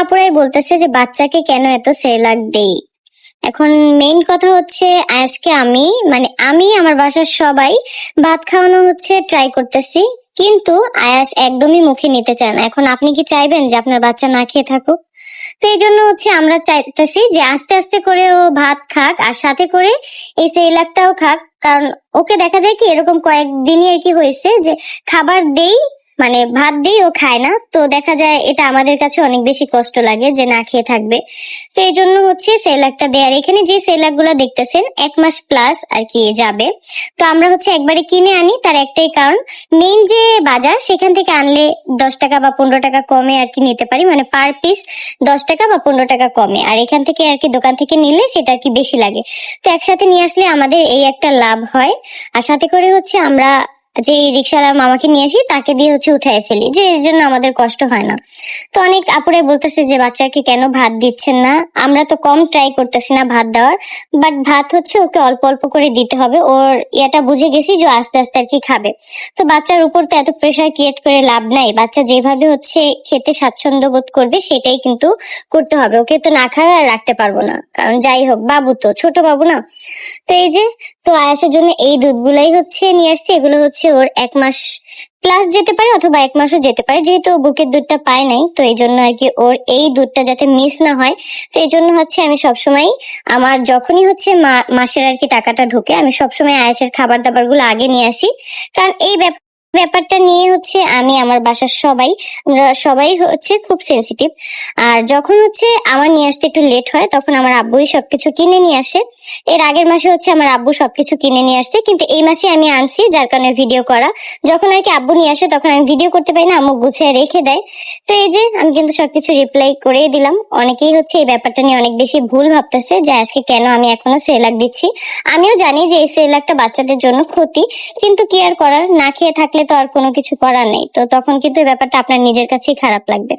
আপুরাই বলতেছে যে বাচ্চাকে কেন এত সেরেলাক দেই। এখন মেইন কথা হচ্ছে আজকে আমি আমার বাসার সবাই ভাত খাওয়ানো হচ্ছে ট্রাই করতেছি, কিন্তু আয়াস একদমই মুখে নিতে চায় না। এখন আপনি কি চাইবেন যে আপনার বাচ্চা না খেয়ে থাকুক? তো এই জন্য হচ্ছে আমরা চাইতেছি যে আস্তে আস্তে করে ও ভাত খাক, আর সাথে করে এই সেরেলাকটাও খাক। কারণ ওকে দেখা যায় কি এরকম কয়েকদিনই আর কি হয়েছে যে খাবার দেই, ভাত দেই, ও খায় না। তো দেখা যায় এটা আমাদের কাছে অনেক বেশি কষ্ট লাগে যে না খেয়ে থাকবে। তো এই জন্য হচ্ছে সেরেলাকটা দেয়ার। এখানে যে সেরেলাক গুলা দেখতেছেন 1 মাস প্লাস আর কি যাবে। তো আমরা হচ্ছে একবারে কিনে আনি, তার একটাই কারণ মেইন যে বাজার সেখান থেকে আনলে 10 টাকা বা 15 টাকা কমে আর কি নিতে পারি, পার পিস 10 টাকা বা 15 টাকা কমে। আর এখান থেকে আর কি দোকান থেকে নিলে সেটা আর কি বেশি লাগে। তো একসাথে নিয়ে আসলে আমাদের এই একটা লাভ হয়। আর সাথে করে হচ্ছে আমরা যে রিক্সাওয়ালা মামাকে নিয়ে আসি তাকে দিয়ে হচ্ছে উঠাই ফেলি, যে এর জন্য আমাদের কষ্ট হয় না। তো অনেক আপুরাই বলতেছে যে বাচ্চাকে কেন ভাত দিচ্ছেন না। আমরা তো কম ট্রাই করতেছি না ভাত দেওয়ার, বাট ভাত হচ্ছে ওকে অল্প অল্প করে দিতে হবে। ওর এটা বুঝে গেছি যে আস্তে আস্তে আর কি খাবে। তো বাচ্চার উপর তো এত প্রেশার ক্রিয়েট করে লাভ নাই। বাচ্চা যেভাবে হচ্ছে খেতে স্বাচ্ছন্দ্য বোধ করবে সেটাই কিন্তু করতে হবে। ওকে তো না খাওয়া আর রাখতে পারবো না, কারণ যাই হোক বাবু তো ছোট বাবু না। তো এই যে, তো আয়াসের জন্য এই দুধগুলাই হচ্ছে নিয়ে আসছি। এগুলো হচ্ছে ওর 1 মাস প্লাস যেতে পারে অথবা 1 মাসও যেতে পারে, যেহেতু ও বুকের দুধটা পায় নাই। তো এই জন্য আর কি ওর এই দুধটা যাতে মিস না হয়, তো এই জন্য হচ্ছে আমি সবসময় আমার যখনই হচ্ছে মাসের আর কি টাকাটা ঢোকে আমি সবসময় আয়াসের খাবার দাবার গুলো আগে নিয়ে আসি। কারণ এই ব্যাপারটা নিয়ে হচ্ছে আমি আমার বাসার আমরা সবাই হচ্ছে খুব সেনসিটিভ। আর যখন হচ্ছে আমার নিয়ে আসতে একটু লেট হয় তখন আমার আব্বুই সবকিছু কিনে নিয়ে আসে। এর আগের মাসে হচ্ছে আমার আব্বু সবকিছু কিনে নিয়ে আসছে, কিন্তু এই মাসে আমি আনছি যার কারণে ভিডিও করা। যখন আর কি আব্বু নিয়ে আসে তখন আমি ভিডিও করতে পারি না, আম্মু গুছিয়ে রেখে দেয়। তো এই যে আমি কিন্তু সবকিছু রিপ্লাই করে দিলাম। অনেকেই হচ্ছে এই ব্যাপারটা নিয়ে অনেক বেশি ভুল ভাবতেছে যে আজকে কেন আমি এখনো সেরেলাক দিচ্ছি। আমিও জানি যে এই সেরেলাকটা বাচ্চাদের জন্য ক্ষতি, কিন্তু কি আর করার, না খেয়ে থাকলে তো আর কোনো কিছু করার নেই। তো তখন কিন্তু এই ব্যাপারটা আপনার নিজের কাছেই খারাপ লাগবে।